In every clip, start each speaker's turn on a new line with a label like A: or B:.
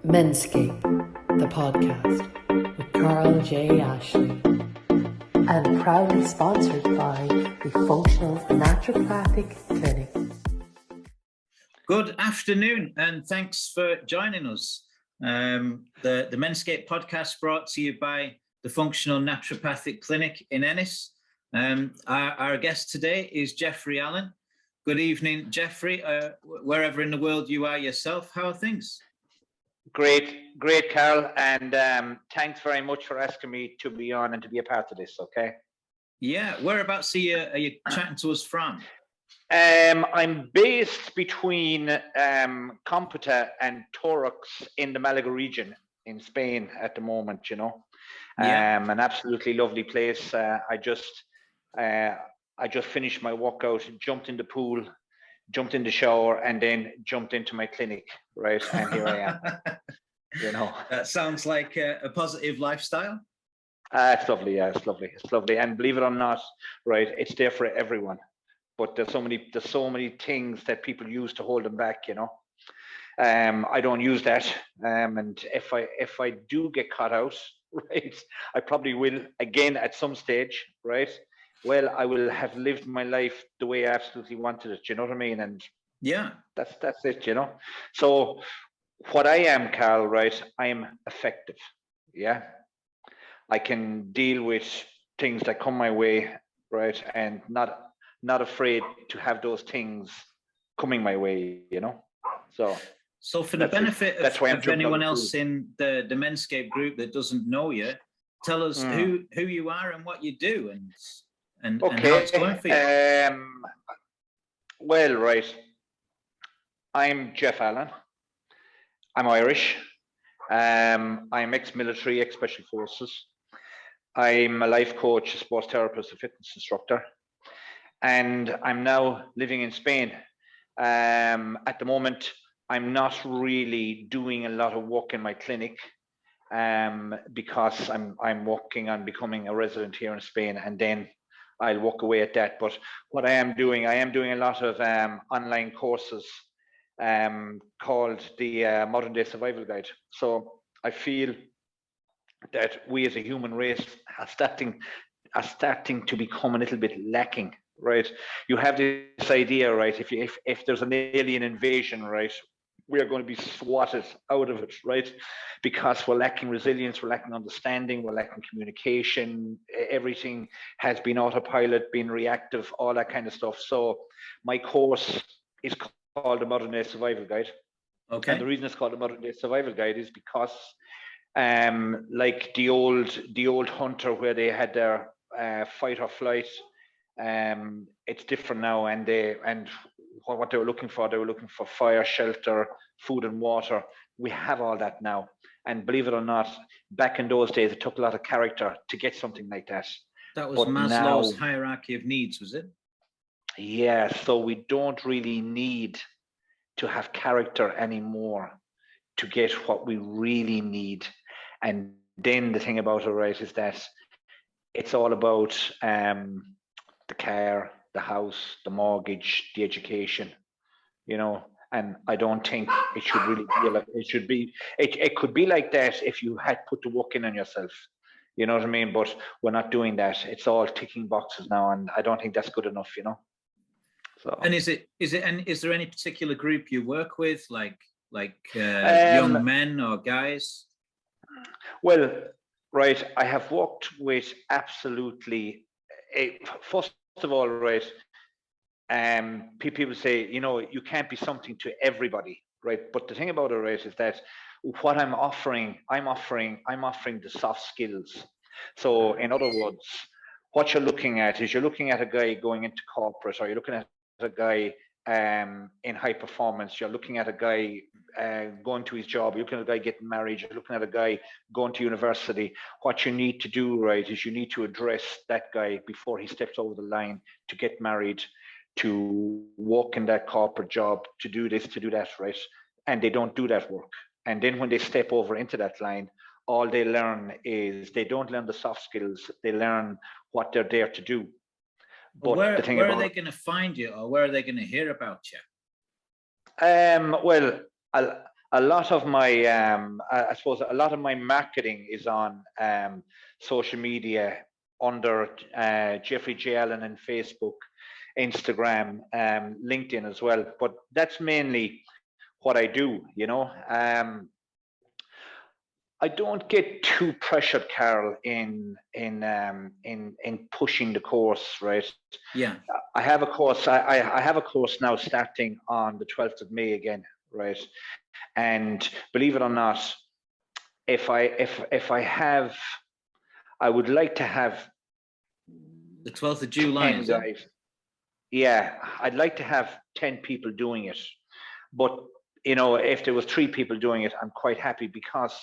A: MenScape, the podcast with Carl.J. Ashley, and proudly sponsored by the Functional Naturopathic Clinic.
B: Good afternoon, and thanks for joining us. The MenScape podcast brought to you by the Functional Naturopathic Clinic in Ennis. Our guest today is Jeffrey Allen. Good evening, Jeffrey. Wherever in the world you are yourself, how are things?
C: Great, Carl, and thanks very much for asking me to be on and to be a part of this. Okay.
B: Yeah, whereabouts are you chatting to us from?
C: I'm based between Compita and Torux in the Malaga region in Spain at the moment. You know, an absolutely lovely place. I just finished my workout, jumped in the pool, jumped in the shower, and then jumped into my clinic. Right, and here I am. You know,
B: that sounds like a positive lifestyle.
C: It's lovely. Yeah, it's lovely. And believe it or not, right, it's there for everyone. But there's so many things that people use to hold them back. You know, I don't use that. And if I do get caught out, right, I probably will again at some stage, right. Well, I will have lived my life the way I absolutely wanted it. You know what I mean? And
B: yeah,
C: that's it. You know. So what I am, Carl, right? I am effective. Yeah. I can deal with things that come my way, right, and not afraid to have those things coming my way, you know. So
B: for the benefit of anyone else in the MenScape group that doesn't know you, tell us who you are and what you do and how it's going for you.
C: Well, right. I'm Jeff Allen. I'm Irish. I'm ex-military, ex-special forces. I'm a life coach, a sports therapist, a fitness instructor, and I'm now living in Spain. At the moment, I'm not really doing a lot of work in my clinic because I'm working on becoming a resident here in Spain, and then I'll walk away at that. But what I am doing a lot of online courses called the Modern Day Survival Guide. So I feel that we as a human race are starting to become a little bit lacking, right? You have this idea, right? If there's an alien invasion, right, we are going to be swatted out of it, right? Because we're lacking resilience, we're lacking understanding, we're lacking communication. Everything has been autopilot, been reactive, all that kind of stuff. So my course is called the Modern Day Survival Guide.
B: Okay.
C: And the reason it's called the Modern Day Survival Guide is because like the old hunter where they had their fight or flight, it's different now, and what they were looking for fire, shelter, food and water. We have all that now, and believe it or not, back in those days it took a lot of character to get something like that.
B: That was Maslow's hierarchy of needs, was it?
C: Yeah, so we don't really need to have character anymore to get what we really need. And then the thing about it, right, is that it's all about the car, the house, the mortgage, the education, you know. And I don't think it should really be like it should be. It could be like that if you had put the work in on yourself, you know what I mean. But we're not doing that. It's all ticking boxes now, and I don't think that's good enough, you know. So.
B: And is there any particular group you work with, like young men or guys?
C: Well, right, I have worked with absolutely. First of all, right, people say, you know, you can't be something to everybody, right? But the thing about it, right, is that what I'm offering the soft skills. So, in other words, what you're looking at is you're looking at a guy going into corporate, or you're looking at a guy in high performance. You're looking at a guy going to his job. You're looking at a guy getting married. You're looking at a guy going to university. What you need to do, right, is you need to address that guy before he steps over the line to get married, to work in that corporate job, to do this, to do that, right? And they don't do that work. And then when they step over into that line, all they learn is they don't learn the soft skills. They learn what they're there to do.
B: But where are they going to find you, or where are they going to hear about you?
C: Well, a lot of my, I suppose a lot of my marketing is on social media under Jeffrey J. Allen and Facebook, Instagram, LinkedIn as well. But that's mainly what I do, you know. I don't get too pressured, Carl, in pushing the course, right?
B: Yeah.
C: I have a course. I have a course now starting on the 12th of May again, right? And believe it or not, if I have, I would like to have
B: The 12th of July,
C: 10
B: is it?
C: guys. Yeah, I'd like to have 10 people doing it. But, you know, if there was 3 people doing it, I'm quite happy, because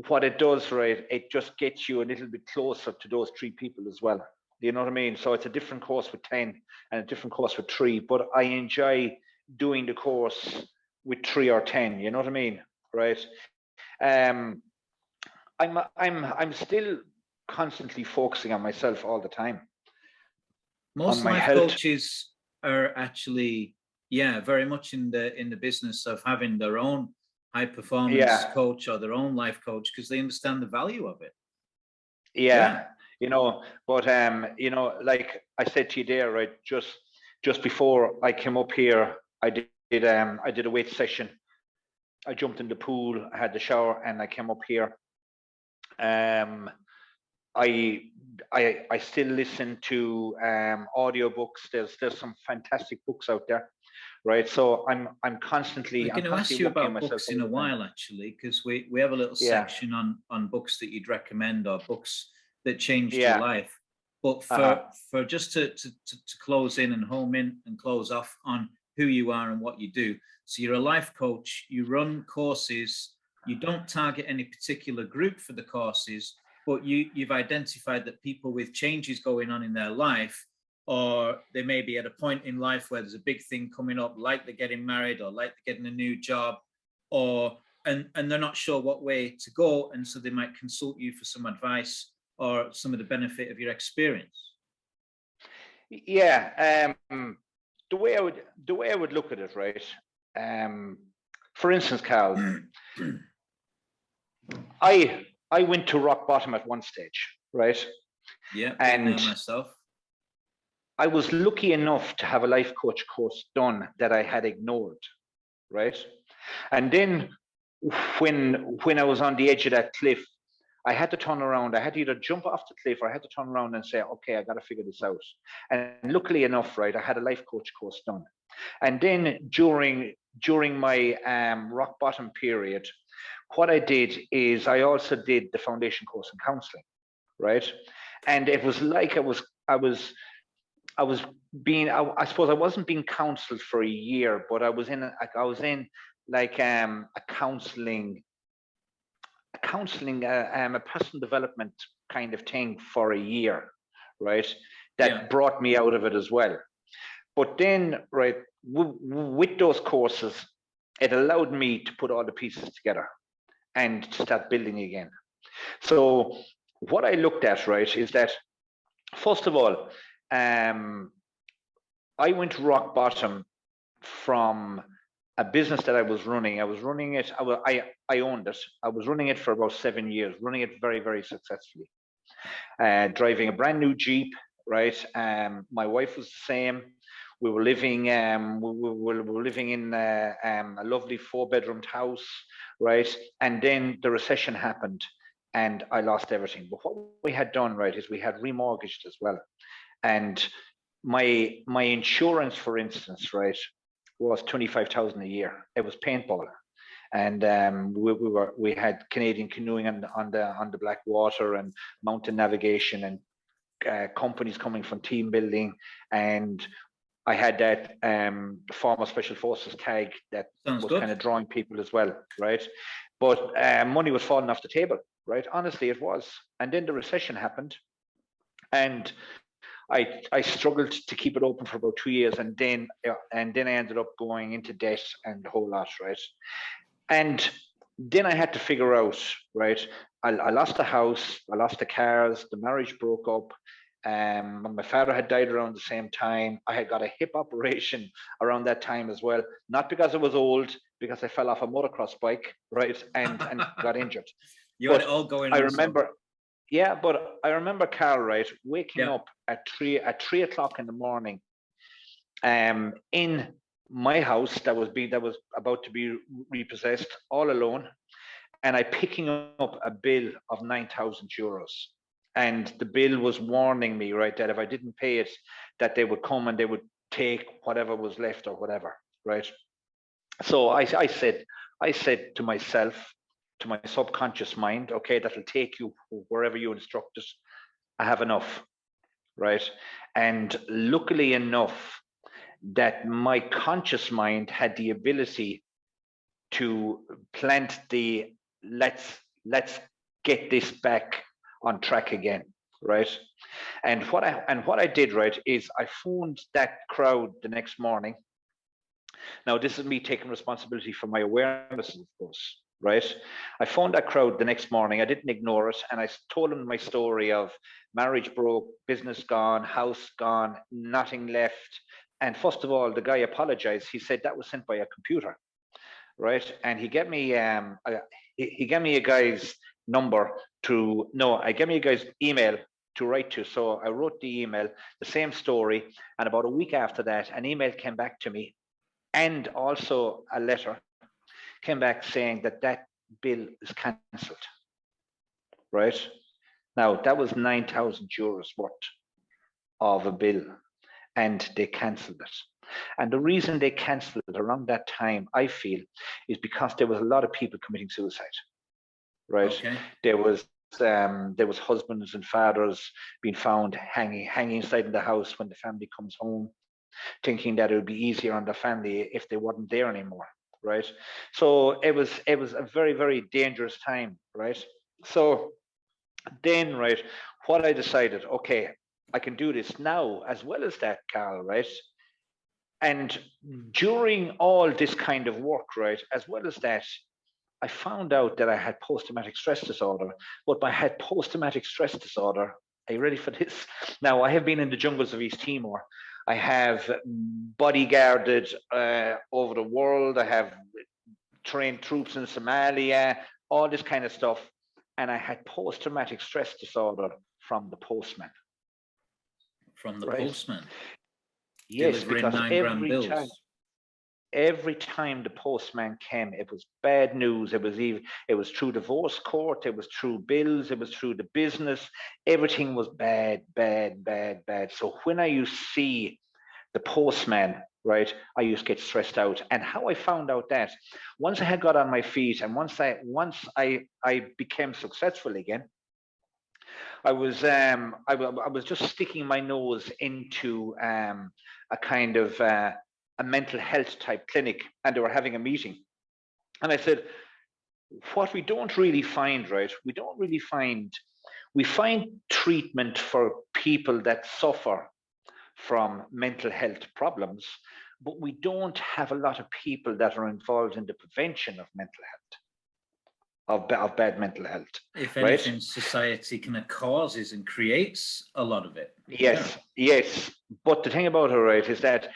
C: what it does, right, it just gets you a little bit closer to those 3 people as well. You know what I mean? So it's a different course with 10 and a different course with 3. But I enjoy doing the course with 3 or 10. You know what I mean? Right. I'm still constantly focusing on myself all the time.
B: Most
C: on my
B: life
C: health.
B: coaches are actually, yeah, very much in the business of having their own high performance coach or their own life coach, because they understand the value of it.
C: Yeah. You know, but you know, like I said to you there, right, just before I came up here, I did a weight session. I jumped in the pool, I had the shower, and I came up here. I still listen to audiobooks. There's some fantastic books out there, right? So I'm constantly.
B: I'm going to ask you about books in a while, actually, because we have a little section on books that you'd recommend, or books that changed your life. But for just to close in and home in and close off on who you are and what you do. So you're a life coach. You run courses. You don't target any particular group for the courses, but you've identified that people with changes going on in their life, or they may be at a point in life where there's a big thing coming up, like they're getting married or like they're getting a new job, or and they're not sure what way to go, and so they might consult you for some advice or some of the benefit of your experience.
C: Yeah, the way I would look at it, right? For instance, Carl, I went to rock bottom at one stage, right?
B: Yeah,
C: and
B: myself.
C: I was lucky enough to have a life coach course done that I had ignored, right? And then when I was on the edge of that cliff, I had to turn around. I had to either jump off the cliff, or I had to turn around and say, okay, I got to figure this out. And luckily enough, right, I had a life coach course done. And then during my rock bottom period, what I did is I also did the foundation course in counselling, right? And it was like I suppose I wasn't being counseled for a year, but I was in like a counseling, a personal development kind of thing for a year, right? That brought me out of it as well. But then, right, with those courses, it allowed me to put all the pieces together and start building again. So what I looked at, right, is that, first of all, I went rock bottom from a business that I was running. I was running it. I owned it. I was running it for about 7 years, running it very, very successfully. Driving a brand new Jeep, right? My wife was the same. We were living. We were living in a lovely 4-bedroomed house, right? And then the recession happened, and I lost everything. But what we had done, right, is we had remortgaged as well. And my insurance, for instance, right, was 25,000 a year. It was paintball, and we had Canadian canoeing on the Black Water, and mountain navigation, and companies coming from team building, and I had that former Special Forces tag that was kind of drawing people as well, right? But money was falling off the table, right? Honestly, it was. And then the recession happened, and I struggled to keep it open for about 2 years, and then I ended up going into debt and the whole lot, right? And then I had to figure out, right? I lost the house, I lost the cars, the marriage broke up. My father had died around the same time. I had got a hip operation around that time as well, not because I was old, because I fell off a motocross bike, right, and got injured.
B: You
C: But
B: had it all going
C: I
B: on.
C: remember, yeah, but I remember, Carl, right, waking
B: Yeah.
C: up at 3 o'clock in the morning, in my house that was about to be repossessed, all alone, and I picking up a bill of €9,000, and the bill was warning me, right, that if I didn't pay it, that they would come and they would take whatever was left or whatever, right. So I said to myself, to my subconscious mind, okay, that'll take you wherever you instruct us. I have enough, right? And luckily enough, that my conscious mind had the ability to plant the let's get this back on track again, right? And what I did, right, is I phoned that crowd the next morning. Now, this is me taking responsibility for my awareness, of course, right? I phoned that crowd the next morning. I didn't ignore it. And I told them my story of marriage broke, business gone, house gone, nothing left. And first of all, the guy apologized. He said that was sent by a computer, right? And he gave me he gave me a guy's number to, no, I gave me a guy's email to write to. So I wrote the email, the same story. And about a week after that, an email came back to me, and also a letter came back saying that that bill is cancelled, right? Now, that was €9,000 worth of a bill, and they cancelled it. And the reason they cancelled it around that time, I feel, is because there was a lot of people committing suicide, right?
B: Okay.
C: There was husbands and fathers being found hanging inside in the house when the family comes home, thinking that it would be easier on the family if they weren't there anymore, right? So it was a very, very dangerous time, right? So then, right, what I decided, okay, I can do this now as well as that, Carl, right? And during all this kind of work, right, as well as that, I found out that I had post-traumatic stress disorder. But I had post-traumatic stress disorder. Are you ready for this? Now, I have been in the jungles of East Timor. I have bodyguarded over the world. I have trained troops in Somalia, all this kind of stuff. And I had post-traumatic stress disorder from the postman.
B: From the
C: right?
B: postman?
C: Yes,
B: Delivering
C: because
B: 9 grand bills.
C: Every time the postman came, it was bad news. It was through divorce court, it was through bills, it was through the business. Everything was bad, bad, bad, bad. So when I used to see the postman, right, I used to get stressed out. And how I found out that, once I had got on my feet and once I became successful again, I was just sticking my nose into a kind of a mental health type clinic, and they were having a meeting. And I said, what we don't really find, right? We find treatment for people that suffer from mental health problems, but we don't have a lot of people that are involved in the prevention of mental health, of bad mental health.
B: If
C: right?
B: anything, society kind of causes and creates a lot of it.
C: Yes, yes. But the thing about it, right, is that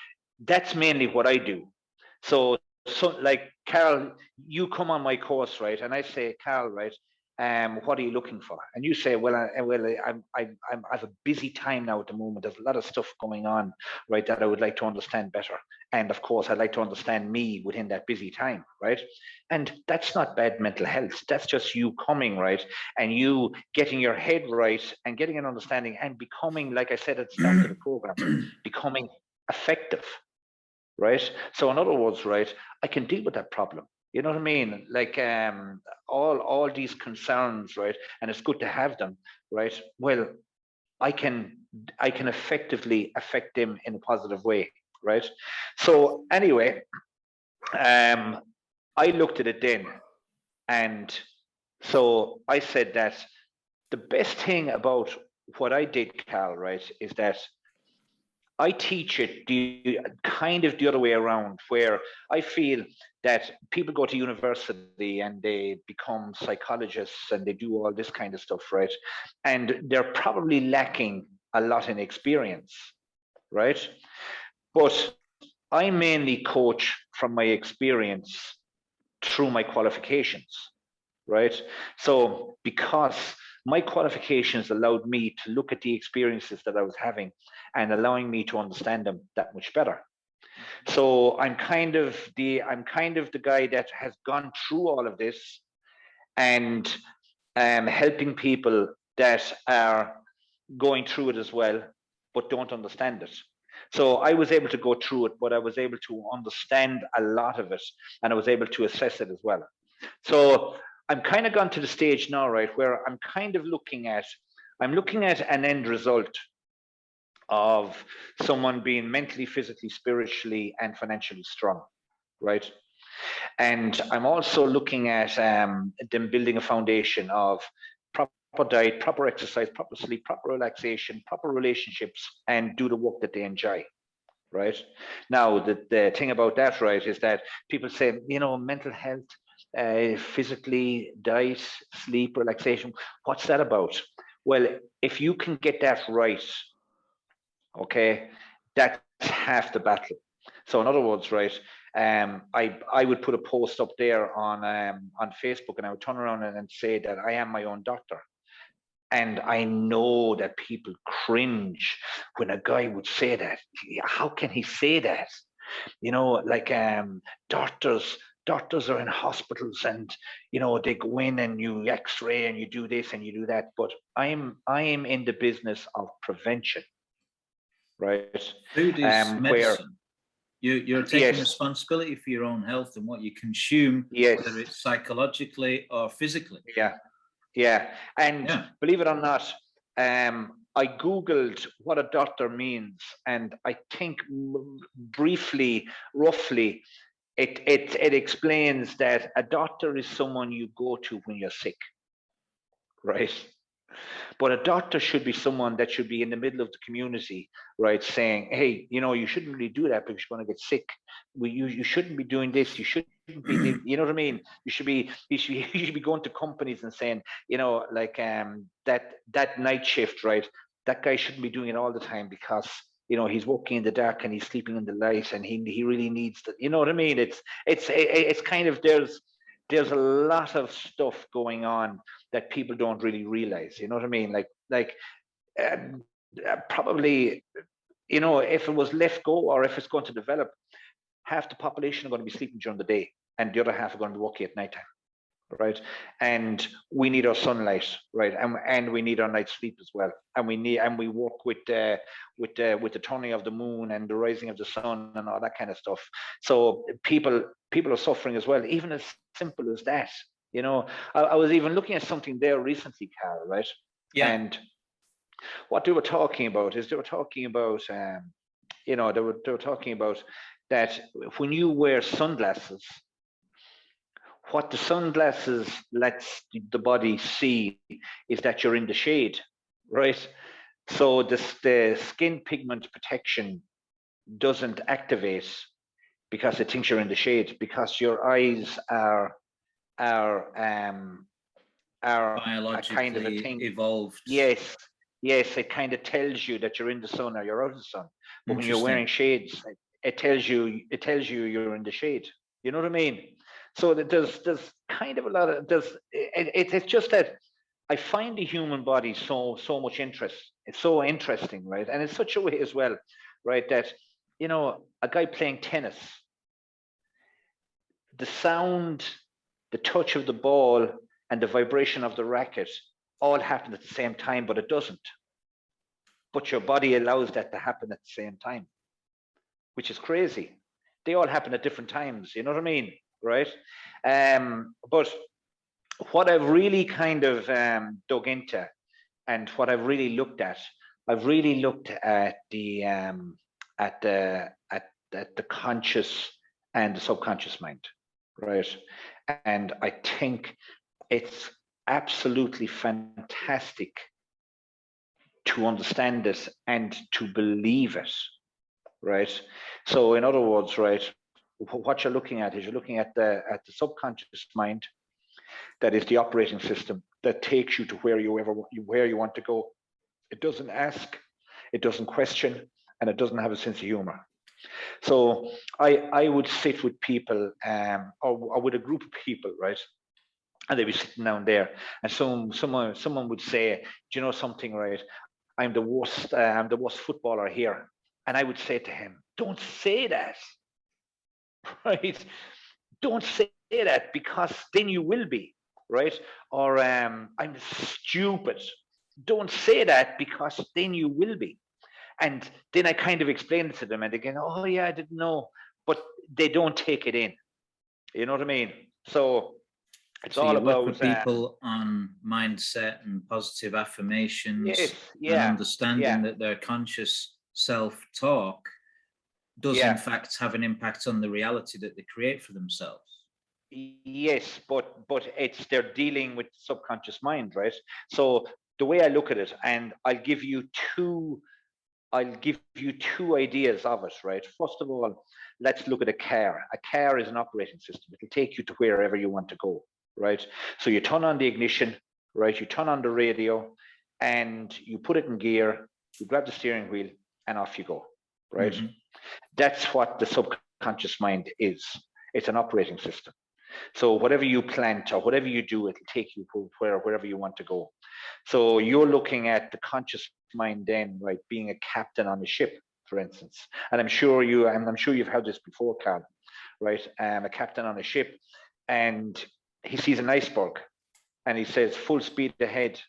C: that's mainly what I do. So like, Carl, you come on my course, right, and I say, Carl, right, what are you looking for? And you say, well, I have a busy time now at the moment. There's a lot of stuff going on, right, that I would like to understand better. And of course, I'd like to understand me within that busy time, right? And that's not bad mental health. That's just you coming, right, and you getting your head right and getting an understanding and becoming, like I said at the start of the program, becoming effective, right? So in other words, right, I can deal with that problem. You know what I mean? Like all these concerns, right? And it's good to have them, right? Well, I can effectively affect them in a positive way, right? So anyway, I looked at it then, and so I said that the best thing about what I did, Carl, right, is that I teach it the kind of the other way around, where I feel that people go to university and they become psychologists and they do all this kind of stuff, right? And they're probably lacking a lot in experience, right? But I mainly coach from my experience through my qualifications, right? So because my qualifications allowed me to look at the experiences that I was having and allowing me to understand them that much better. So I'm kind of the guy that has gone through all of this and helping people that are going through it as well, but don't understand it. So I was able to go through it, but I was able to understand a lot of it, and I was able to assess it as well. So I'm kind of gone to the stage now, right, where I'm kind of looking at an end result of someone being mentally, physically, spiritually, and financially strong, right? And I'm also looking at them building a foundation of proper diet, proper exercise, proper sleep, proper relaxation, proper relationships, and do the work that they enjoy, right? Now, the thing about that, right, is that people say, mental health, physically, diet, sleep, relaxation, what's that about? Well, if you can get that right, okay, that's half the battle. So in other words, right, I would put a post up there on Facebook, and I would turn around and say that I am my own doctor. And I know that people cringe when a guy would say that. How can he say that? Like doctors are in hospitals, and they go in and you X-ray and you do this and you do that. But I am in the business of prevention, right?
B: Food is medicine. You're taking
C: Yes.
B: responsibility for your own health and what you consume,
C: Yes.
B: whether it's psychologically or physically.
C: Yeah. And believe it or not, I Googled what a doctor means, and I think briefly, roughly, it explains that a doctor is someone you go to when you're sick, right? But a doctor should be someone that should be in the middle of the community, right? Saying, hey, you shouldn't really do that because you're going to get sick. You shouldn't be doing this. You shouldn't be, you know what I mean? You should be going to companies and saying, like that night shift, right? That guy shouldn't be doing it all the time because he's working in the dark and he's sleeping in the light, and he really needs to, you know what I mean? It's kind of, there's a lot of stuff going on that people don't really realize. You know what I mean? Probably, if it was left go, or if it's going to develop, half the population are going to be sleeping during the day, and the other half are going to be working at nighttime, right? And we need our sunlight, right? And we need our night sleep as well. And we work with the turning of the moon and the rising of the sun and all that kind of stuff. So people are suffering as well, even as simple as that. I was even looking at something there recently, Carl, right?
B: Yeah.
C: And what they were talking about is they were talking about that when you wear sunglasses, what the sunglasses lets the body see is that you're in the shade, right? So the skin pigment protection doesn't activate because it thinks you're in the shade, because your eyes are
B: biologically
C: kind of a thing.
B: Evolved.
C: Yes, it kind of tells you that you're in the sun or you're out of the sun. But when you're wearing shades, it tells you you're in the shade. You know what I mean? So there's kind of a lot of it's just that I find the human body so much interest. It's so interesting, right? And in such a way as well, right, that a guy playing tennis, the sound, the touch of the ball, and the vibration of the racket all happen at the same time, but it doesn't. But your body allows that to happen at the same time, which is crazy. They all happen at different times. You know what I mean? Right? But what I've really kind of dug into, and what I've really looked at, I've really looked at the conscious and the subconscious mind, right? And I think it's absolutely fantastic to understand this and to believe it, right? So in other words, right, what you're looking at is you're looking at the subconscious mind, that is the operating system that takes you to where you want to go. It doesn't ask, it doesn't question, and it doesn't have a sense of humor. So I would sit with people, or with a group of people, right? And they'd be sitting down there, and someone would say, "Do you know something, right? I'm the worst footballer here." And I would say to him, "Don't say that, right? Don't say that, because then you will be, right? Or I'm stupid. Don't say that, because then you will be." And then I kind of explained it to them, and they go, "Oh yeah, I didn't know," but they don't take it in. You know what I mean? So it's
B: So
C: all
B: you work
C: about
B: with people on mindset and positive
C: yes,
B: affirmations and
C: yeah,
B: understanding
C: yeah,
B: that their conscious self-talk does in
C: yeah.
B: fact have an impact on the reality that they create for themselves.
C: Yes, but it's they're dealing with the subconscious mind, right? So the way I look at it, and I'll give you two ideas of it, right? First of all, let's look at a car. A car is an operating system. It'll take you to wherever you want to go, right? So you turn on the ignition, right? You turn on the radio, and you put it in gear, you grab the steering wheel, and off you go, right?
B: Mm-hmm.
C: That's what the subconscious mind is. It's an operating system. So whatever you plant or whatever you do, it'll take you wherever you want to go. So you're looking at the conscious mind then, right, being a captain on a ship, for instance. And I'm sure you've had this before, Carl, right? A captain on a ship, and he sees an iceberg, and he says, "Full speed ahead,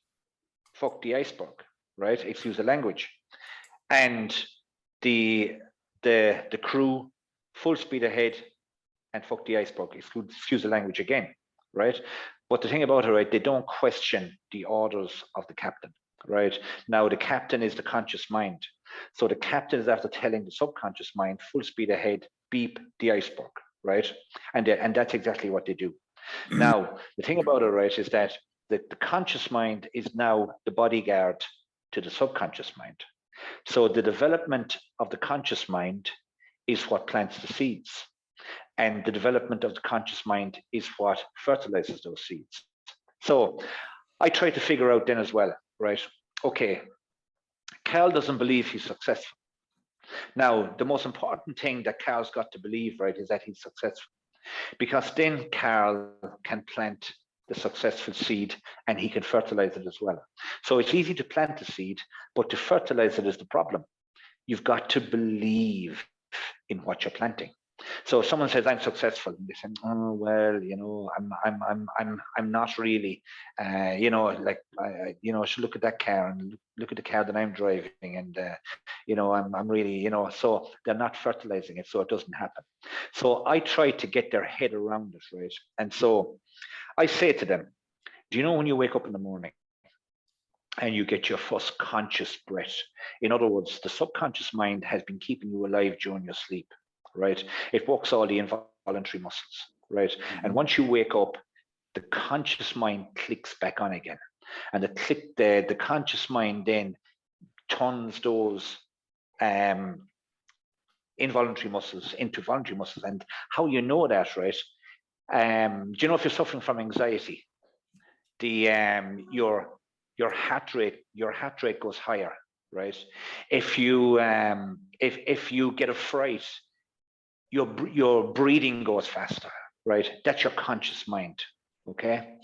C: fuck the iceberg," right? Excuse the language. And the crew, "Full speed ahead and fuck the iceberg," excuse the language again, right? But the thing about it, right, they don't question the orders of the captain, right? Now, the captain is the conscious mind. So the captain is after telling the subconscious mind, "Full speed ahead, beep the iceberg," right? And that's exactly what they do. Now, the thing about it, right, is that the conscious mind is now the bodyguard to the subconscious mind. So the development of the conscious mind is what plants the seeds. And the development of the conscious mind is what fertilizes those seeds. So I try to figure out then as well, right? Okay, Carl doesn't believe he's successful. Now, the most important thing that Carl's got to believe, right, is that he's successful. Because then Carl can plant the successful seed and he can fertilize it as well. So it's easy to plant the seed, but to fertilize it is the problem. You've got to believe in what you're planting. So if someone says, "I'm successful," and they say, "Oh well, I'm not really, I should look at that car and look at the car that I'm driving, and I'm really, so they're not fertilizing it, so it doesn't happen." So I try to get their head around it, right? And so I say to them, "Do you know when you wake up in the morning and you get your first conscious breath? In other words, the subconscious mind has been keeping you alive during your sleep, right? It works all the involuntary muscles, right? Mm-hmm. And once you wake up, the conscious mind clicks back on again. And the conscious mind then turns those involuntary muscles into voluntary muscles." And how you know that, right? Do you know if you're suffering from anxiety, your heart rate goes higher, right? If you get a fright, your breathing goes faster, right? That's your conscious mind. Okay,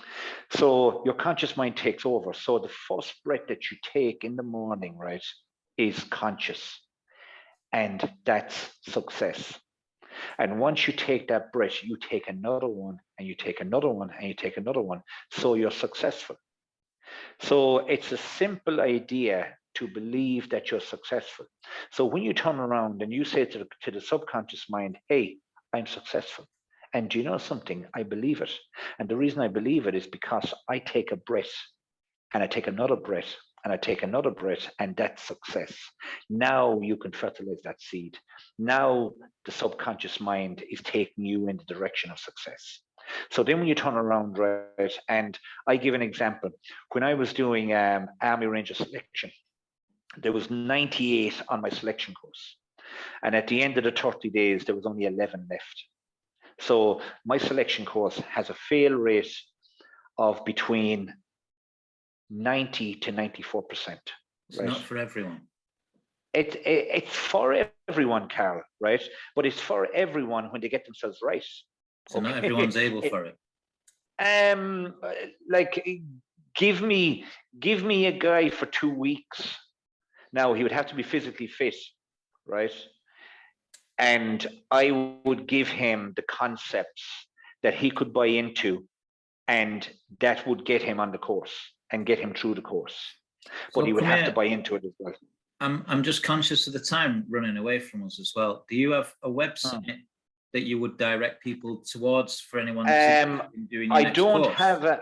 C: so your conscious mind takes over. So the first breath that you take in the morning, right, is conscious, and that's success. And once you take that breath, you take another one, and you take another one, and you take another one. So you're successful. So it's a simple idea to believe that you're successful. So when you turn around and you say to the subconscious mind, "Hey, I'm successful." And do you know something? I believe it. And the reason I believe it is because I take a breath, and I take another breath, and I take another breath, and that's success. Now you can fertilize that seed. Now the subconscious mind is taking you in the direction of success. So then when you turn around, right, and I give an example. When I was doing Army Ranger selection, there was 98 on my selection course. And at the end of the 30 days, there was only 11 left. So my selection course has a fail rate of between 90 to 94%.
B: It's not for everyone.
C: it's for everyone, Carl, right? But it's for everyone when they get themselves right.
B: So not everyone's able for it.
C: Like give me a guy for 2 weeks. Now he would have to be physically fit, right? And I would give him the concepts that he could buy into, and that would get him on the course and get him through the course. But
B: So
C: he would have to buy into it as well.
B: I'm just conscious of the time running away from us as well. Do you have a website that you would direct people towards for anyone doing your next course?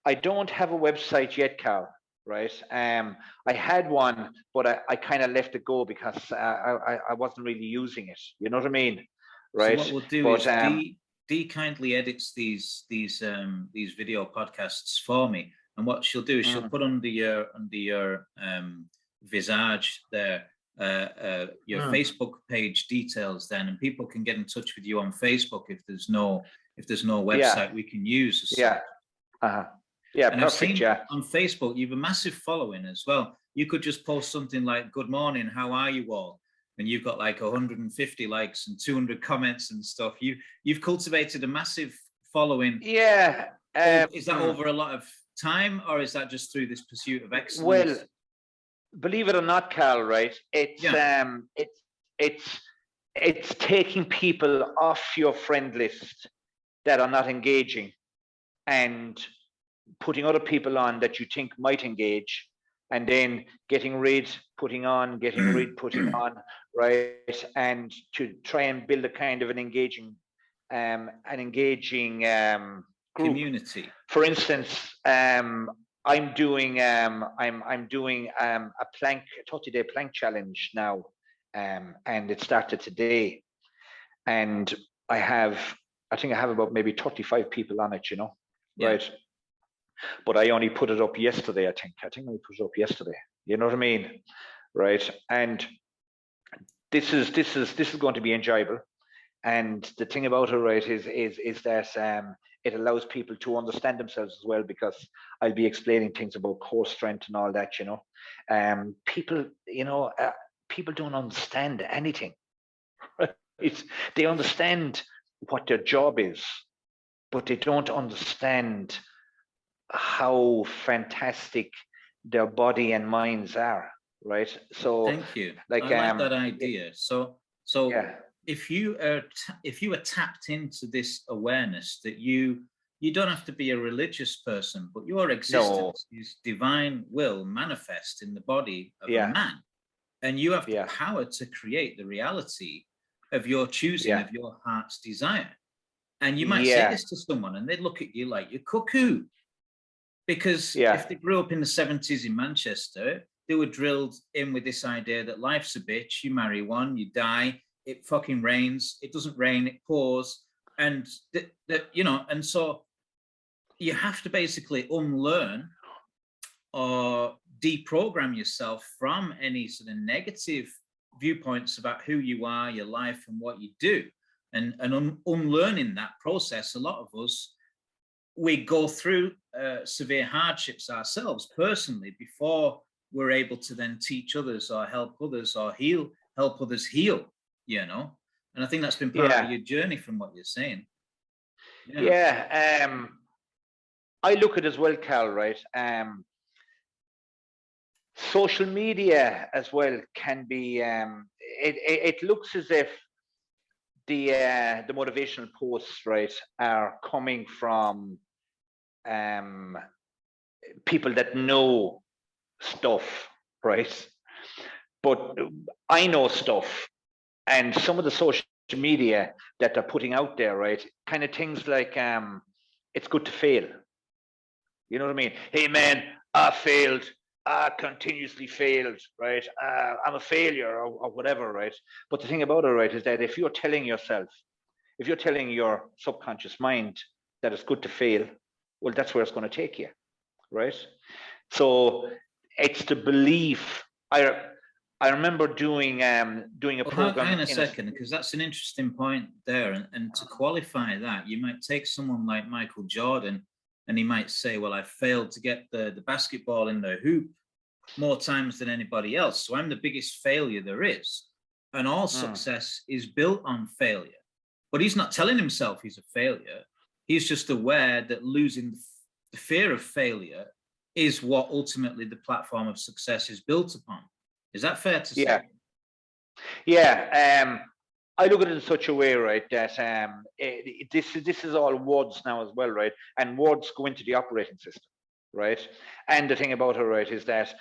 C: I don't have a website yet, Carl. Right. I had one, but I kind of left it go because I wasn't really using it. You know what I mean? Right.
B: So what we'll do is Dee kindly edits these video podcasts for me, and what she'll do is she'll put under your visage there your Facebook page details then, and people can get in touch with you on Facebook if there's no website we can use.
C: Yeah. Yeah,
B: and
C: perfect. Yeah.
B: On Facebook, you have a massive following as well. You could just post something like "Good morning, how are you all?" and you've got like 150 likes and 200 comments and stuff. You've cultivated a massive following.
C: Yeah.
B: Is that over a lot of time, or is that just through this pursuit of excellence?
C: Well, believe it or not, Carl, right? It's taking people off your friend list that are not engaging, and putting other people on that you think might engage, and then getting rid, putting on, putting on, right? And to try and build a kind of an engaging group.
B: Community.
C: For instance, I'm doing a 30-day plank challenge now, and it started today, and I think I have about maybe 35 people on it, right? But I only put it up yesterday. I think I put it up yesterday. You know what I mean, right? And this is going to be enjoyable. And the thing about it, right, is that it allows people to understand themselves as well, because I'll be explaining things about core strength and all that. People, people don't understand anything. Right? They understand what their job is, but they don't understand how fantastic their body and minds are, right? So
B: thank you. I like that idea. So if you are tapped into this awareness that you don't have to be a religious person, but your existence is divine will manifest in the body of a man, and you have the power to create the reality of your choosing, of your heart's desire. And you might say this to someone and they'd look at you like you're cuckoo. Because if they grew up in the 70s in Manchester, they were drilled in with this idea that life's a bitch, you marry one, you die, it fucking rains, it doesn't rain, it pours. And, and so you have to basically unlearn or deprogram yourself from any sort of negative viewpoints about who you are, your life, and what you do. And unlearning that process, a lot of us, we go through severe hardships ourselves personally before we're able to then teach others or help others or help others heal, And I think that's been part of your journey from what you're saying.
C: I look at it as well, Carl, right? Social media as well can be, it looks as if the motivational posts, right, are coming from people that know stuff, right? But I know stuff, and some of the social media that they're putting out there, right, kind of things like it's good to fail. You know what I mean? Hey man, I failed. I continuously failed, right? I'm a failure or whatever, right? But the thing about it, right, is that if you're telling your subconscious mind that it's good to fail, well, that's where it's going to take you, right? So it's the belief. I remember doing a program.
B: Hang on a second, because that's an interesting point there. And to qualify that, you might take someone like Michael Jordan, and he might say, well, I failed to get the basketball in the hoop more times than anybody else. So I'm the biggest failure there is. And all success is built on failure. But he's not telling himself he's a failure. He's just aware that losing the fear of failure is what ultimately the platform of success is built upon. Is that fair to say?
C: Yeah. I look at it in such a way, right, that this is all words now as well, right? And words go into the operating system, right? And the thing about it, right, is that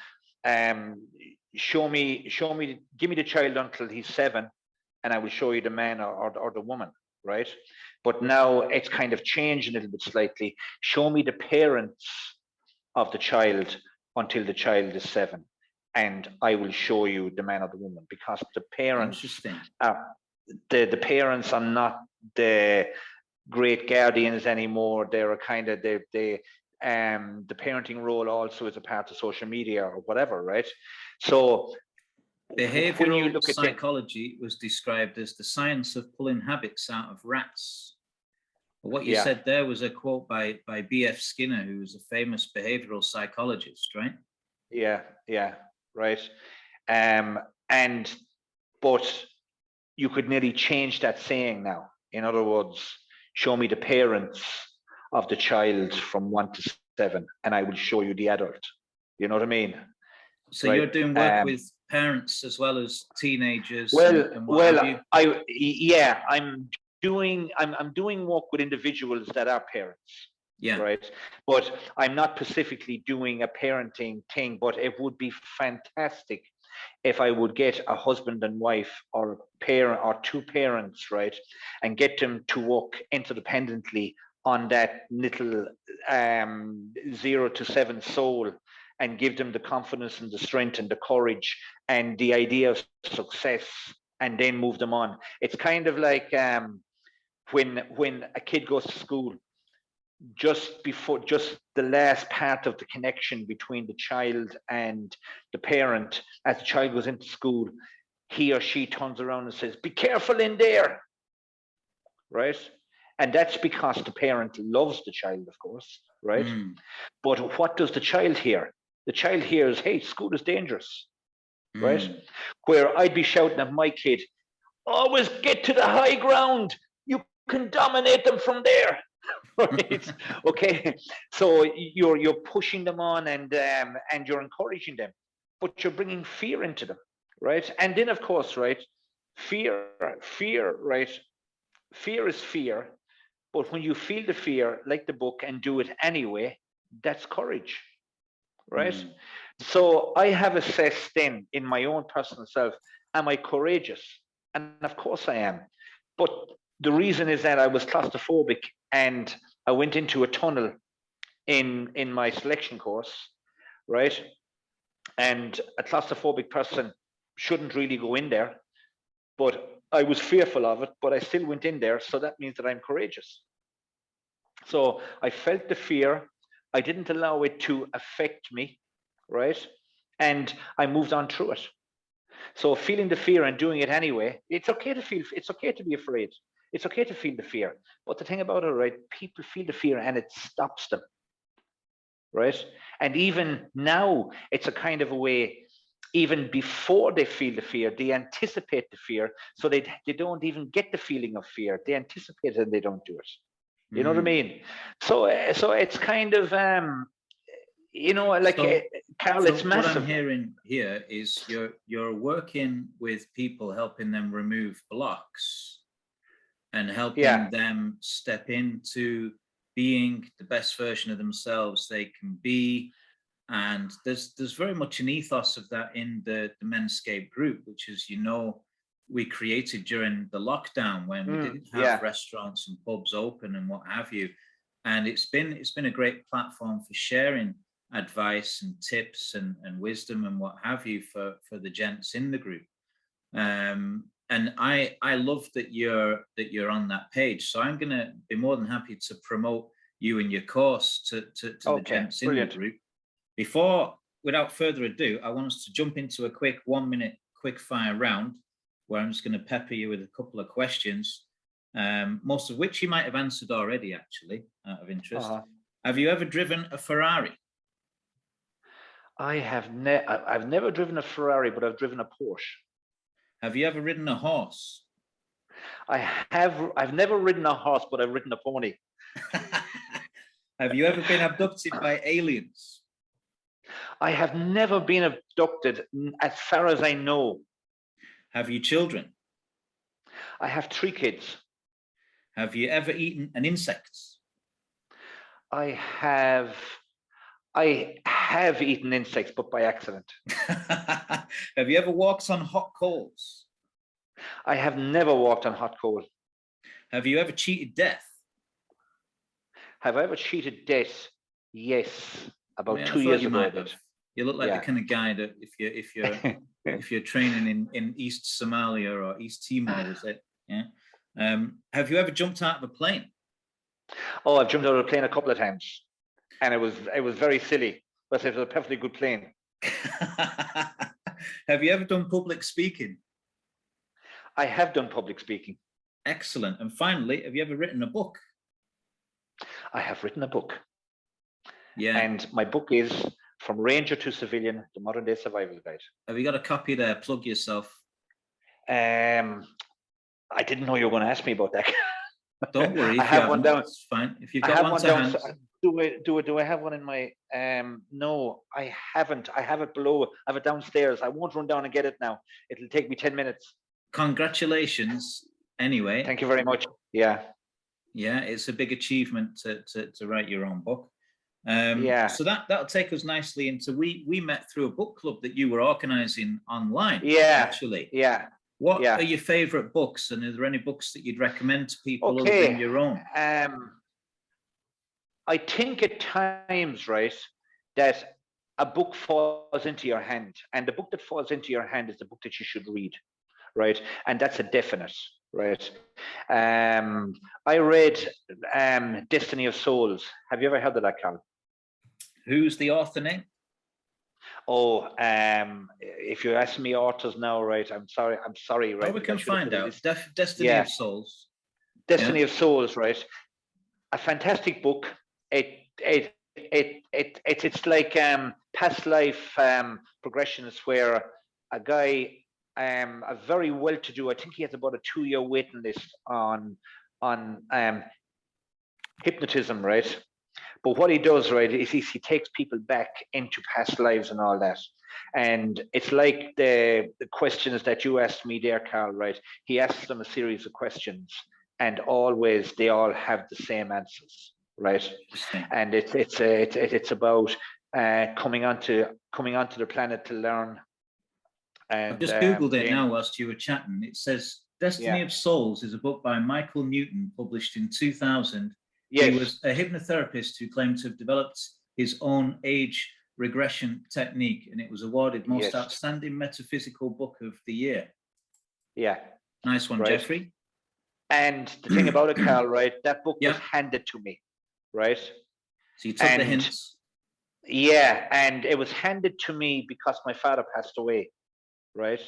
C: give me the child until he's 7, and I will show you the man or the woman, right? But now it's kind of changed a little bit slightly. Show me the parents of the child until the child is 7, and I will show you the man or the woman, because the parents the parents are not the great guardians anymore. They're a kind of the parenting role also is a part of social media or whatever, right? So
B: behavioral psychology was described as the science of pulling habits out of rats. But what you said there was a quote by B.F. Skinner, who was a famous behavioral psychologist, right?
C: Yeah, right. But you could nearly change that saying now. In other words, show me the parents of the child from 1 to 7, and I will show you the adult. You know what I mean?
B: So you're doing work with parents as well as teenagers.
C: I'm doing work with individuals that are parents. Yeah. Right. But I'm not specifically doing a parenting thing, but it would be fantastic if I would get a husband and wife or a parent or 2 parents, right, and get them to work interdependently on that little 0 to 7 soul, and give them the confidence and the strength and the courage and the idea of success, and then move them on. It's kind of like when a kid goes to school, just the last part of the connection between the child and the parent, as the child goes into school, he or she turns around and says, "Be careful in there," right? And that's because the parent loves the child, of course, right? But what does the child hear? The child hears, "Hey, school is dangerous," right? Where I'd be shouting at my kid, "Always get to the high ground. You can dominate them from there." Right. Okay. So you're pushing them on, and you're encouraging them, but you're bringing fear into them, right? And then, of course, right, fear, right? Fear is fear, but when you feel the fear, like the book, and do it anyway, that's courage, right? So I have assessed then in my own personal self, am I courageous? And of course I am. But the reason is that I was claustrophobic, and I went into a tunnel in my selection course, right? And a claustrophobic person shouldn't really go in there, but I was fearful of it, but I still went in there. So that means that I'm courageous. So I felt the fear. I didn't allow it to affect me, right? And I moved on through it. So feeling the fear and doing it anyway, it's okay to be afraid. It's okay to feel the fear. But the thing about it, right, people feel the fear and it stops them, right? And even now, it's a kind of a way, even before they feel the fear, they anticipate the fear. So they don't even get the feeling of fear. They anticipate it and they don't do it. You know what I mean? So it's kind of, Carl, it's massive.
B: What I'm hearing here is you're working with people, helping them remove blocks and helping them step into being the best version of themselves they can be. And there's very much an ethos of that in the MenScape group, which is, we created during the lockdown when we didn't have restaurants and pubs open and what have you. And it's been a great platform for sharing advice and tips and wisdom and what have you for the gents in the group. And I love that you're on that page. So I'm going to be more than happy to promote you and your course to the gents in the group. Without further ado, I want us to jump into a quick 1-minute quick fire round where I'm just going to pepper you with a couple of questions, most of which you might have answered already, actually, out of interest. Have you ever driven a Ferrari?
C: I've never driven a Ferrari, but I've driven a Porsche.
B: Have you ever ridden a horse?
C: I've never ridden a horse, but I've ridden a pony.
B: Have you ever been abducted by aliens?
C: I have never been abducted, as far as I know.
B: Have you children?
C: I have 3 kids.
B: Have you ever eaten an insect?
C: I have eaten insects, but by accident.
B: Have you ever walked on hot coals?
C: I have never walked on hot coal.
B: Have you ever cheated death?
C: Have I ever cheated death? Yes, about 2 years ago I did.
B: You look like the kind of guy that if you're training in East Somalia or East Timor, was it? Yeah. Have you ever jumped out of a plane?
C: Oh, I've jumped out of a plane a couple of times, and it was very silly, but it was a perfectly good plane.
B: Have you ever done public speaking?
C: I have done public speaking.
B: Excellent. And finally, have you ever written a book?
C: I have written a book.
B: Yeah.
C: And my book is From Ranger to Civilian, the Modern Day Survival Guide.
B: Have you got a copy there? Plug yourself.
C: I didn't know you were going to ask me about that.
B: Don't worry.
C: I have one down.
B: It's fine. If you've got one to hand.
C: Do I have one in my? No, I haven't. I have it below. I have it downstairs. I won't run down and get it now. It'll take me 10 minutes.
B: Congratulations. Anyway.
C: Thank you very much. Yeah.
B: Yeah, it's a big achievement to write your own book.
C: Yeah.
B: So that'll take us nicely into we met through a book club that you were organizing online.
C: Yeah.
B: Actually.
C: Yeah.
B: What are your favorite books, and are there any books that you'd recommend to people other than your own?
C: I think at times, right, that a book falls into your hand, and the book that falls into your hand is the book that you should read, right? And that's a definite, right? I read Destiny of Souls. Have you ever heard of that, Carl?
B: Who's the author name?
C: Oh, if you're asking me authors now, right? I'm sorry, right?
B: Oh, we can find out. Destiny of Souls.
C: Destiny of Souls, right? A fantastic book. It's like past life progressions where a guy, a very well-to-do, I think he has about a 2-year waiting list on hypnotism, right? But what he does, right, is he takes people back into past lives and all that. And it's like the questions that you asked me there, Carl, right? He asks them a series of questions, and always they all have the same answers, right? And it's about coming onto the planet to learn. And
B: I've just Googled it now whilst you were chatting. It says Destiny of Souls is a book by Michael Newton, published in 2000. Yes. He was a hypnotherapist who claimed to have developed his own age regression technique, and it was awarded most outstanding metaphysical book of the year. Yeah. Nice one, Jeffrey.
C: And the thing about it, Carl, right, that book was handed to me, right?
B: So you took the hints.
C: Yeah, and it was handed to me because my father passed away, right?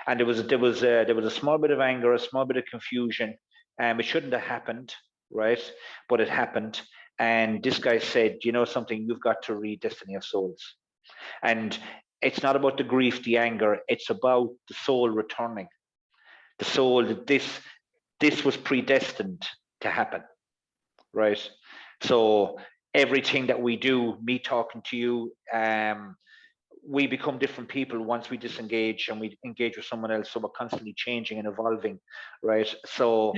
C: And there was a small bit of anger, a small bit of confusion, and it shouldn't have happened, right? But it happened. And this guy said, you know something, you've got to read Destiny of Souls. And it's not about the grief, the anger, it's about the soul returning. The soul, that this was predestined to happen, right? So everything that we do, me talking to you, we become different people once we disengage and we engage with someone else. So we're constantly changing and evolving, right? So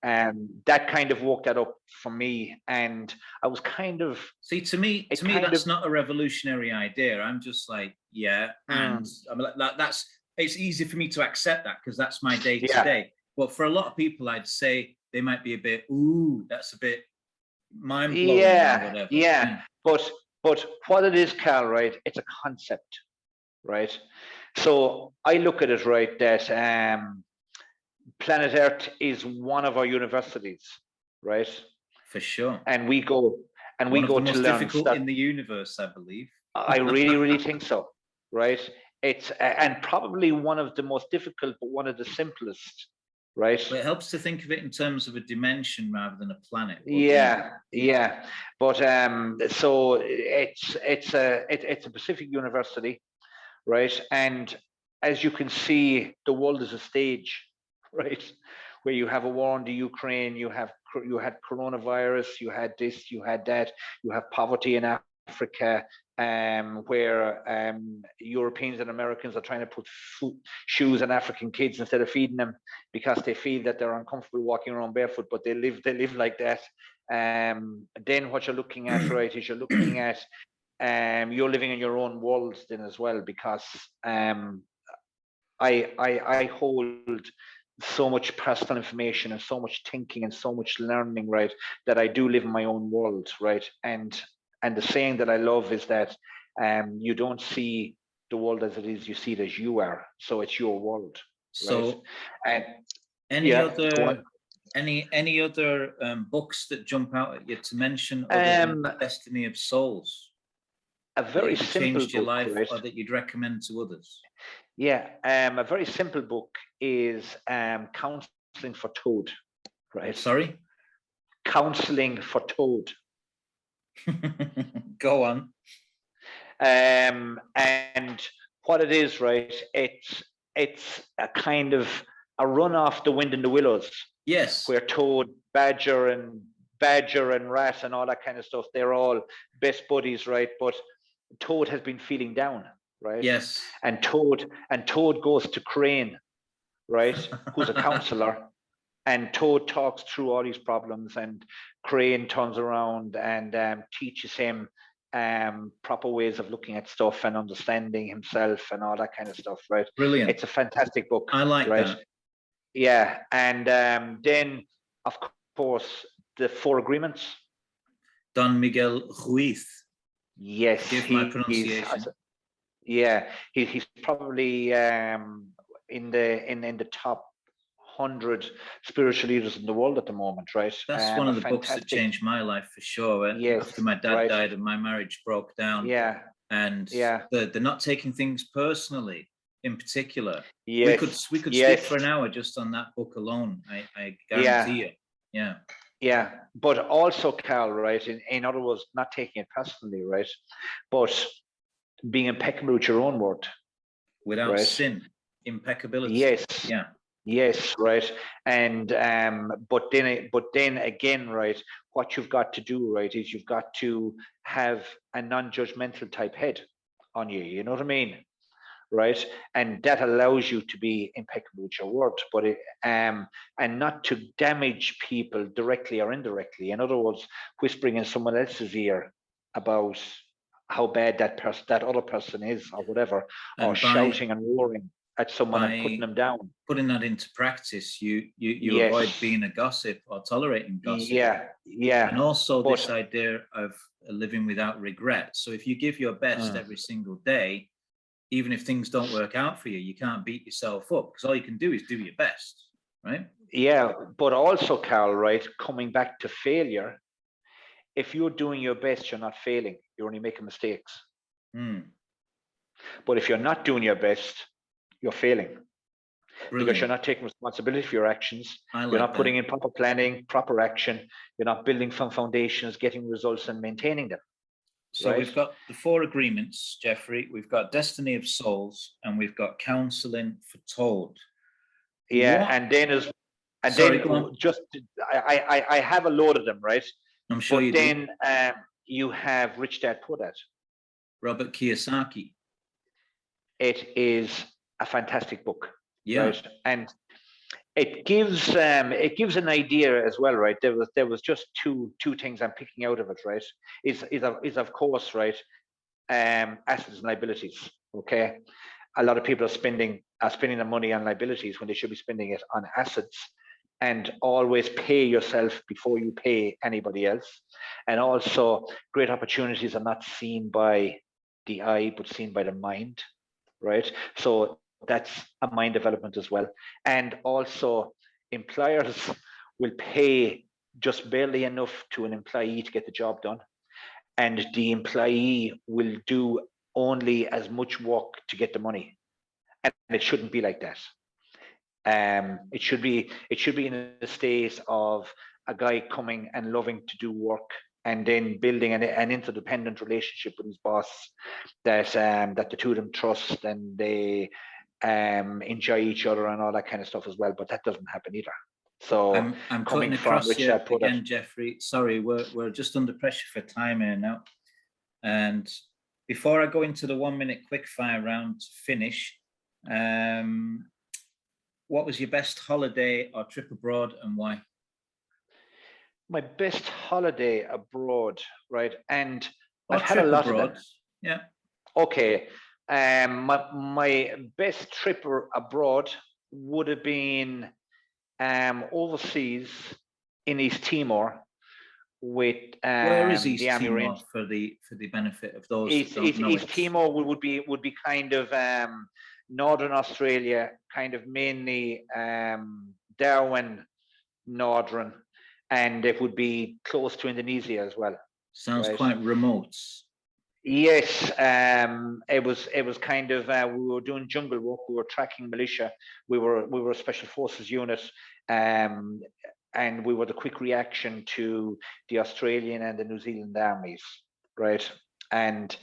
C: that kind of woke that up for me, and I was kind of
B: to me that's not a revolutionary idea. I'm just like, and I'm like, that's, it's easy for me to accept that because that's my day to day. But for a lot of people, I'd say they might be a bit, that's a bit mind blowing or whatever.
C: But what it is, Carl, right? It's a concept, right? So I look at it, right, that planet Earth is one of our universities, right?
B: For sure.
C: And we go to learn
B: difficult in the universe, I believe.
C: I really, really think so, right? It's and probably one of the most difficult, but one of the simplest, right?
B: But it helps to think of it in terms of a dimension rather than a planet.
C: Yeah. But so it's a Pacific university, right? And as you can see, the world is a stage, right? Where you have a war in the Ukraine, you had coronavirus, you had this, you had that, you have poverty in Africa, where Europeans and Americans are trying to put shoes on African kids instead of feeding them because they feel that they're uncomfortable walking around barefoot, but they live like that. Then what you're looking at, right, is you're looking at you're living in your own world then as well, because I hold so much personal information and so much thinking and so much learning, right, that I do live in my own world, right? And the saying that I love is that you don't see the world as it is, you see it as you are. So it's your world.
B: So
C: right?
B: any other books that jump out at you to mention, other than Destiny of Souls?
C: A very simple
B: changed your
C: book,
B: life,
C: right?
B: or that you'd recommend to others?
C: Yeah, a very simple book is Counselling for Toad, right?
B: Sorry?
C: Counselling for Toad.
B: Go on.
C: And what it is, right? It's a kind of a run off the wind in the willows.
B: Yes.
C: Where Toad, Badger and Rat and all that kind of stuff, they're all best buddies, right? But Toad has been feeling down, right?
B: Yes.
C: And Toad goes to Crane, right? Who's a counselor. And Toad talks through all these problems, and Crane turns around and teaches him proper ways of looking at stuff and understanding himself and all that kind of stuff, right?
B: Brilliant.
C: It's a fantastic book.
B: I like
C: right?
B: that.
C: Yeah. And then, of course, the 4 Agreements.
B: Don Miguel Ruiz.
C: Yes.
B: Give my pronunciation.
C: He's probably in the top 100 spiritual leaders in the world at the moment, right?
B: That's one of the books that changed my life for sure.
C: Yes,
B: after my dad died and my marriage broke down.
C: Yeah.
B: And they're not taking things personally in particular.
C: Yes.
B: We could speak for an hour just on that book alone. I guarantee you. Yeah.
C: Yeah. But also, Carl, right? In other words, not taking it personally, right? But being impeccable with your own word.
B: Without sin. Impeccability.
C: Yes.
B: Yeah.
C: Yes, right. And but then again, right, what you've got to do, right, is you've got to have a non-judgmental type head on you. You know what I mean? Right. And that allows you to be impeccable with your word, but and not to damage people directly or indirectly. In other words, whispering in someone else's ear about how bad that other person is or whatever, or shouting and roaring at someone and putting them down.
B: Putting that into practice, you avoid being a gossip or tolerating gossip.
C: Yeah.
B: And also this idea of living without regret. So if you give your best every single day, even if things don't work out for you, you can't beat yourself up, because all you can do is do your best, right?
C: Yeah, but also, Carl, right, coming back to failure, if you're doing your best, you're not failing. You're only making mistakes. But if you're not doing your best, you're failing. Brilliant. Because you're not taking responsibility for your actions. You're not putting in proper planning, proper action. You're not building from foundations, getting results and maintaining them.
B: So we've got the 4 Agreements, Jeffrey. We've got Destiny of Souls, and we've got Counselling for Toad.
C: Yeah, and then I have a load of them, right?
B: I'm sure you do.
C: But then you have Rich Dad Poor Dad.
B: Robert Kiyosaki.
C: It is a fantastic book.
B: Yeah.
C: Right? And it gives an idea as well, right? There was just two things I'm picking out of it, right? Is of course, right, assets and liabilities. Okay. A lot of people are spending their money on liabilities when they should be spending it on assets. And always pay yourself before you pay anybody else. And also, great opportunities are not seen by the eye, but seen by the mind, right? So that's a mind development as well. And also, employers will pay just barely enough to an employee to get the job done. And the employee will do only as much work to get the money. And it shouldn't be like that. It should be in a state of a guy coming and loving to do work, and then building an interdependent relationship with his boss that the two of them trust, and they enjoy each other and all that kind of stuff as well. But that doesn't happen either. So
B: I'm
C: coming
B: cutting
C: from
B: across
C: which
B: you
C: I put
B: again,
C: it.
B: Jeffrey. Sorry, we're just under pressure for time here now. And before I go into the 1 minute quickfire round to finish, what was your best holiday or trip abroad and why?
C: My best holiday abroad, right? And
B: Or
C: I've had a lot
B: abroad.
C: of them.
B: Yeah.
C: Okay. My best trip abroad would have been overseas in East Timor with
B: Where is
C: the
B: East
C: Army
B: Timor
C: Rangers.
B: for the benefit of those
C: East,
B: that don't know
C: East
B: it?
C: Timor would be kind of northern Australia, kind of mainly Darwin, northern, and it would be close to Indonesia as well.
B: Sounds
C: right?
B: quite remote.
C: Yes, it was kind of we were doing jungle work. We were tracking militia. We were a special forces unit, and we were the quick reaction to the Australian and the New Zealand armies, right? And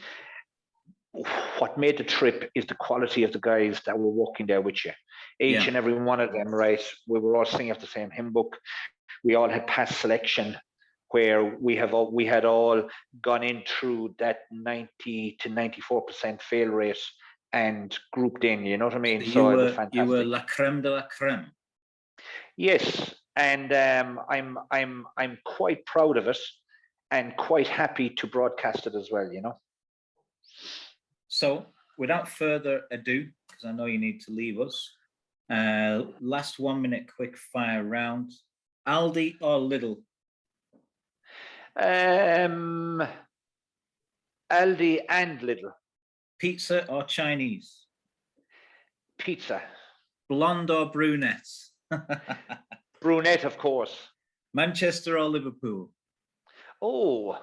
C: what made the trip is the quality of the guys that were working there with you. Each and every one of them, right? We were all singing off the same hymn book. We all had passed selection, where we had all gone in through that 90 to 94% fail rate and grouped in. You know what I mean?
B: So
C: it was fantastic.
B: You were la creme de la creme.
C: Yes, and I'm quite proud of it, and quite happy to broadcast it as well. You know.
B: So, without further ado, because I know you need to leave us, last 1 minute quick fire round. Aldi or Lidl?
C: Aldi and Lidl.
B: Pizza or Chinese?
C: Pizza.
B: Blonde or brunette?
C: Brunette, of course.
B: Manchester or Liverpool?
C: Oh,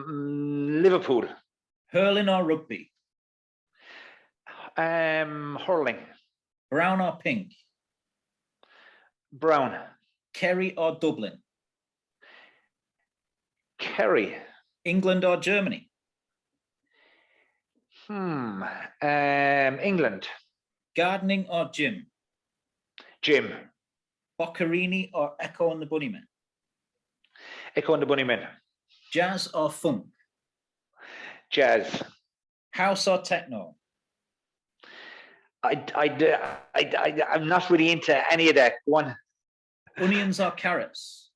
C: Liverpool.
B: Hurling or rugby?
C: Hurling.
B: Brown or pink?
C: Brown.
B: Kerry or Dublin?
C: Kerry.
B: England or Germany?
C: England.
B: Gardening or gym?
C: Gym.
B: Boccherini or Echo and the Bunnymen?
C: Echo and the Bunnymen.
B: Jazz or funk?
C: Jazz.
B: House or techno?
C: I'm not really into any of that. One.
B: Onions or carrots?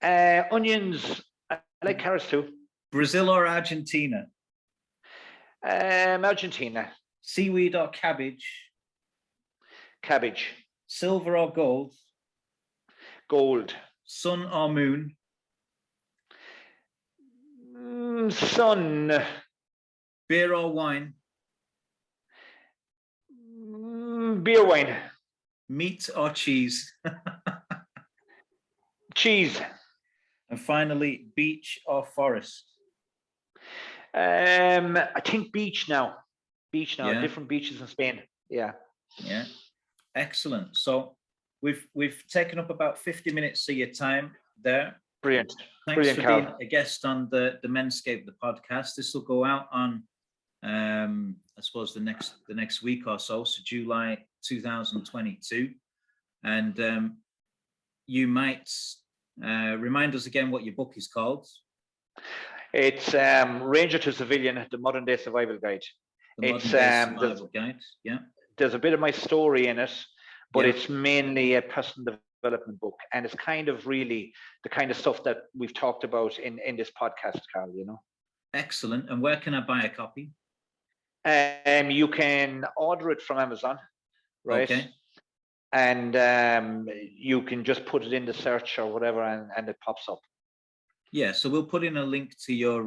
C: Onions. I like carrots too.
B: Brazil or Argentina?
C: Argentina.
B: Seaweed or cabbage?
C: Cabbage.
B: Silver or gold?
C: Gold.
B: Sun or moon?
C: Sun.
B: Beer or wine?
C: Beer, wine.
B: Meat or cheese?
C: Cheese.
B: And finally, beach or forest?
C: I think beach now.
B: Yeah.
C: Different beaches in Spain. Yeah.
B: Excellent. So we've taken up about 50 minutes of your time there.
C: Brilliant.
B: Thanks for
C: Carl.
B: being a guest on the MenScape, the podcast. This will go out on I suppose the next week or so, July 2022. And you might remind us again what your book is called.
C: It's Ranger to Civilian, the Modern Day Survival Guide.
B: Modern Day Survival Guide. Yeah.
C: There's a bit of my story in it, but it's mainly a personal development book, and it's kind of really the kind of stuff that we've talked about in this podcast, Carl. You know.
B: Excellent. And where can I buy a copy?
C: You can order it from Amazon, right? Okay. And you can just put it in the search or whatever, and it pops up.
B: Yeah, so we'll put in a link to your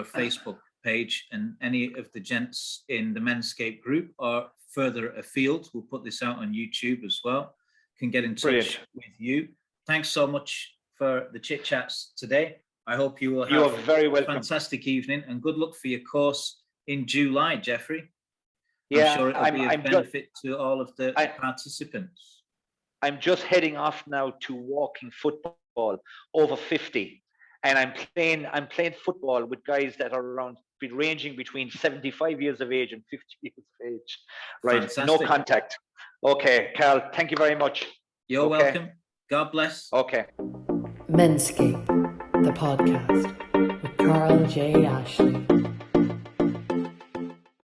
B: Facebook page, and any of the gents in the MenScape group or further afield, we'll put this out on YouTube as well, can get in touch with you. Thanks so much for the chit chats today. I hope you will have
C: very welcome.
B: A fantastic evening, and good luck for your course in July, Jeffrey.
C: Yeah,
B: I'm sure it'll be of benefit to all of the participants.
C: I'm just heading off now to walking football over 50. And I'm playing football with guys that are ranging between 75 years of age and 50 years of age. Right.
B: Fantastic.
C: No contact. Okay, Carl, thank you very much.
B: You're welcome. God bless.
C: Okay.
A: MenScape, the podcast with Carl.J. Ashley.